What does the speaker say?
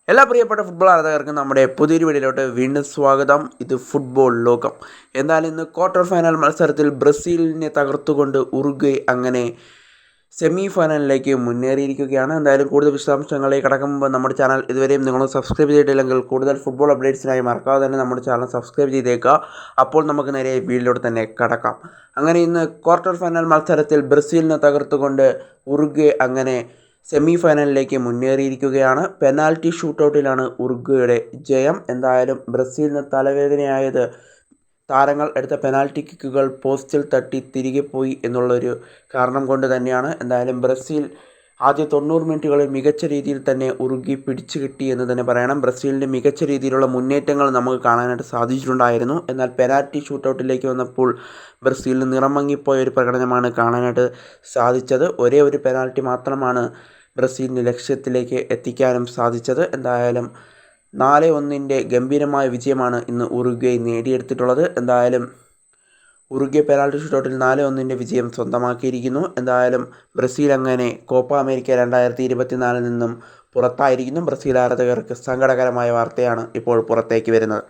എല്ലാ പ്രിയപ്പെട്ട ഫുട്ബോൾ ആരാധകർക്കും നമ്മുടെ പുതിയൊരു വീഡിയോയിലോട്ട് വീണ്ടും സ്വാഗതം. ഇത് ഫുട്ബോൾ ലോകം. എന്തായാലും ഇന്ന് ക്വാർട്ടർ ഫൈനൽ മത്സരത്തിൽ ബ്രസീലിനെ തകർത്തുകൊണ്ട് ഉറുഗ്വേ അങ്ങനെ സെമി ഫൈനലിലേക്ക് മുന്നേറിയിരിക്കുകയാണ്. എന്തായാലും കൂടുതൽ വിശദാംശങ്ങളിലേക്ക് കടക്കുമ്പോൾ നമ്മുടെ ചാനൽ ഇതുവരെയും നിങ്ങൾ സബ്സ്ക്രൈബ് ചെയ്തിട്ടില്ലെങ്കിൽ കൂടുതൽ ഫുട്ബോൾ അപ്ഡേറ്റ്സിനായി മറക്കാതെ തന്നെ നമ്മുടെ ചാനൽ സബ്സ്ക്രൈബ് ചെയ്തേക്കുക. അപ്പോൾ നമുക്ക് നേരെ വീഡിയോയിലോട്ട് തന്നെ കടക്കാം. അങ്ങനെ ഇന്ന് ക്വാർട്ടർ ഫൈനൽ മത്സരത്തിൽ ബ്രസീലിനെ തകർത്തുകൊണ്ട് ഉറുഗ്വേ അങ്ങനെ സെമി ഫൈനലിലേക്ക് മുന്നേറിയിരിക്കുകയാണ്. പെനാൽറ്റി ഷൂട്ടൗട്ടിലാണ് ഉറുഗ്വേയുടെ ജയം. എന്തായാലും ബ്രസീലിന് തലവേദനയായത് താരങ്ങൾ എടുത്ത പെനാൽറ്റി കിക്കുകൾ പോസ്റ്റിൽ തട്ടി തിരികെ പോയി എന്നുള്ളൊരു കാരണം കൊണ്ട് തന്നെയാണ്. എന്തായാലും ബ്രസീൽ ആദ്യ 90 മിനിറ്റുകളിൽ മികച്ച രീതിയിൽ തന്നെ ഉറുഗ്വേ പിടിച്ചു കിട്ടി എന്ന് തന്നെ പറയണം. ബ്രസീലിൻ്റെ മികച്ച രീതിയിലുള്ള മുന്നേറ്റങ്ങൾ നമുക്ക് കാണാനായിട്ട് സാധിച്ചിട്ടുണ്ടായിരുന്നു. എന്നാൽ പെനാൽറ്റി ഷൂട്ടൗട്ടിലേക്ക് വന്നപ്പോൾ ബ്രസീലിന് നിറം മങ്ങിപ്പോയ ഒരു പ്രകടനമാണ് കാണാനായിട്ട് സാധിച്ചത്. ഒരേ ഒരു പെനാൽറ്റി മാത്രമാണ് ബ്രസീലിന് ലക്ഷ്യത്തിലേക്ക് എത്തിക്കാനും സാധിച്ചത്. എന്തായാലും 4-1 ഗംഭീരമായ വിജയമാണ് ഇന്ന് ഉറുഗ്വേ നേടിയെടുത്തിട്ടുള്ളത്. എന്തായാലും ഉറുഗ്വേ പെനാൽറ്റി ഷൂട്ടൗട്ടിൽ 4-1 വിജയം സ്വന്തമാക്കിയിരിക്കുന്നു. എന്തായാലും ബ്രസീൽ അങ്ങനെ കോപ്പ അമേരിക്ക 2024 നിന്നും പുറത്തായിരിക്കുന്നു. ബ്രസീൽ ആരാധകർക്ക് സങ്കടകരമായ വാർത്തയാണ് ഇപ്പോൾ പുറത്തേക്ക് വരുന്നത്.